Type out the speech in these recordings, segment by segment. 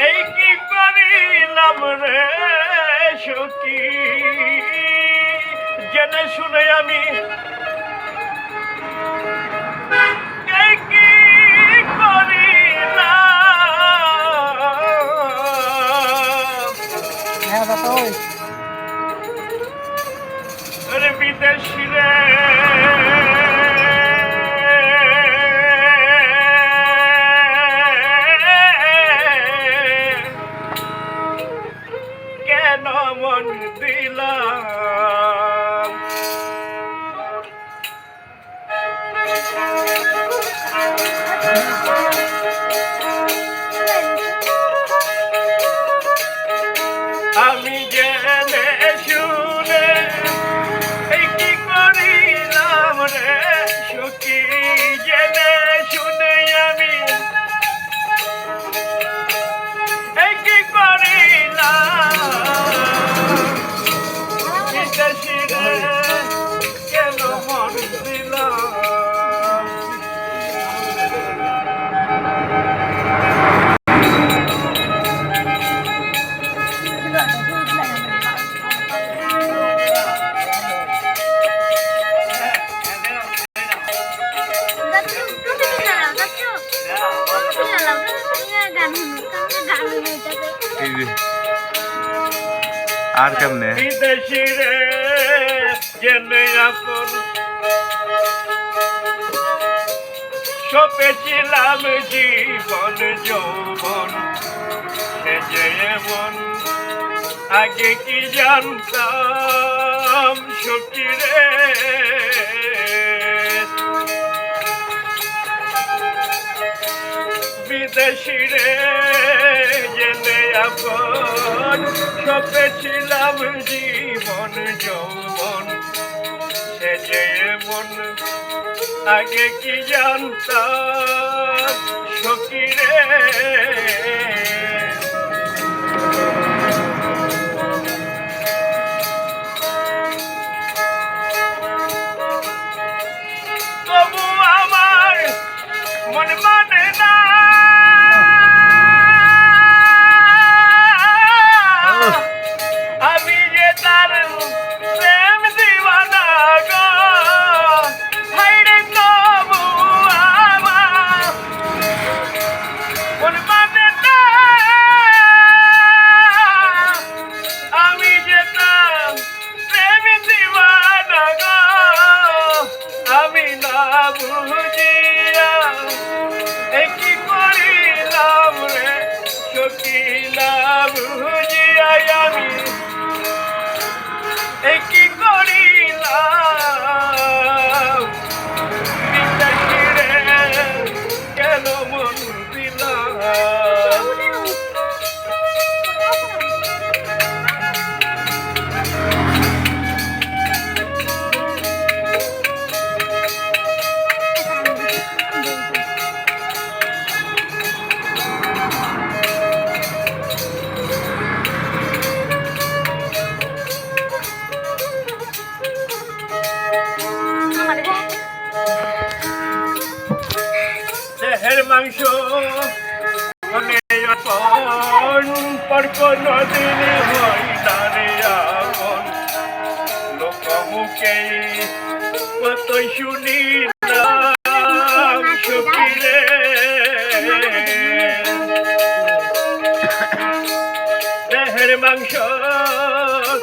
এই কি করিলাম রে সখী, জেনে শুনে আমি এই কি করিলাম রে বিদেশি রে, কেন মন দিলাম আমি জেনে শুনে এই কি করিলাম রে সখী, জেনে শুনে আমি এই কি করিলাম বিদেশি রে, কেন মন দিলাম আর কেমনে বিদেশি রে, জেনে আপন সপেছিলাম জীবন যৌবন, সে যে এমন আগে কি জানতাম সখী রে, বিদেশি রে, জেনে আপন সপেছিলাম জীবন যৌবন, সে যে এমন আগে কি জানতাম সখী রে, তবু আমার মন মানে না আমি যে তার প্রেম দিওয়ানা গো, হাইরে তবু আমার মন মানে না আমি যে তার প্রেম দিওয়ানা গো, আমি না বুঝিয়া এই কি করিলাম রে সখী, না বুঝিয়া আমি এই কি করিলাম বিদেশি রে, কেন মন দিলাম দেহের মাংস মনে আপন, পর কোন দিন হয় না রে আপন, লোকমুখে কতই শুনিলাম সখী রে, দেহের মাংস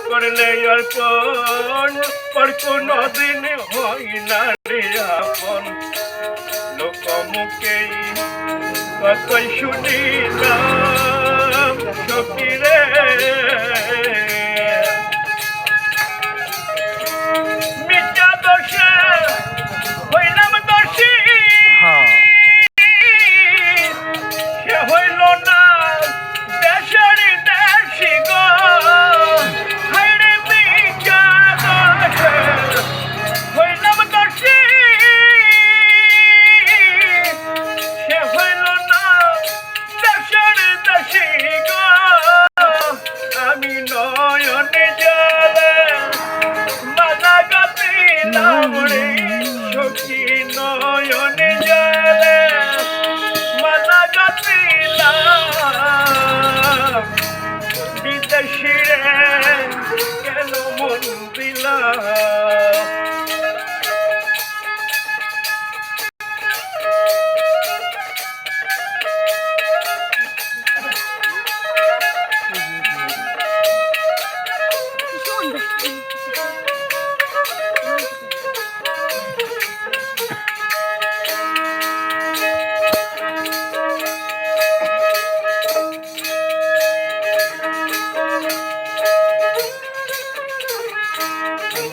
করলে অর্পণ, পর কোন দিন হয় না রে আপন, লোকমুখে কতই শুনিলাম সখী রে, মিথ্যা দোষে হইলাম দোষী, সে হইল না দেশের দেশি গো, হাইরে মিথ্যা দোষে হইলাম দোষী, সে হইল না দেশের দেশি গো, আমি নয়নে জলে বাধা গাপিলাম রে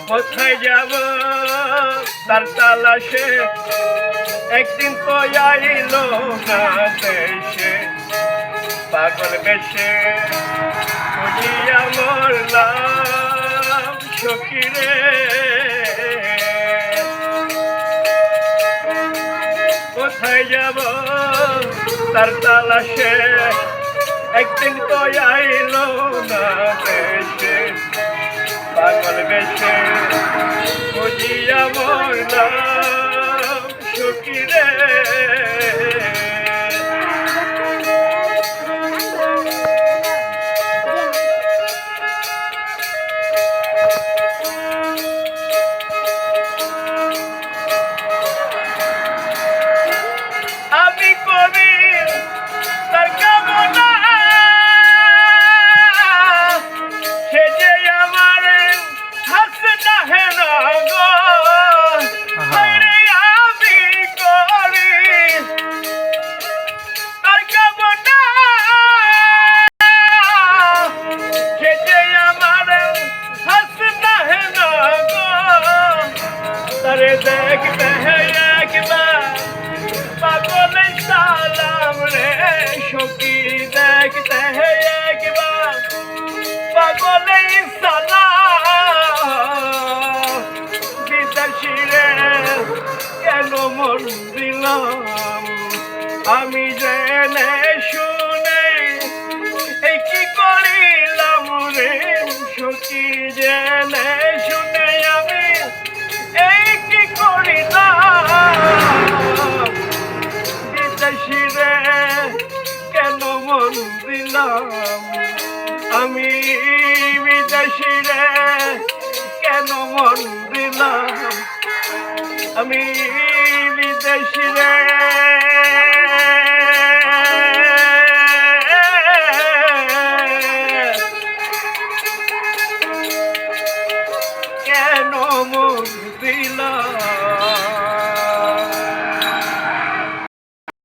কোথায় যাব তার তালাশে একদিন তো আইল না দেশে পাগল বেশে খুঁজিয়া মরলাম সখীরে কোথায় যাব তার তালাশে একদিন তো আইল না দেশে পাগল বেশে খুঁজিয়া মরলাম সখীরে আমি কবি তার কামনা সে যে আমার হাসনা হেন গো হায়রে আমি করি তার কামনা সে যে আমার হাসনা হেন গো তারে দেখতে একবার পাগলে সালাম রে সখী দেখতে একবার পাগলে সালাম বিদেশি রে কেন মন দিলাম আমি জেনে শুনে এই কি করিলাম রে সখী জেনে শুনে আমি এই কি করিলাম বিদেশিরে কেন মন দিলাম আমি বিদেশিরে কেন মন দিলাম আমি বিদেশিরে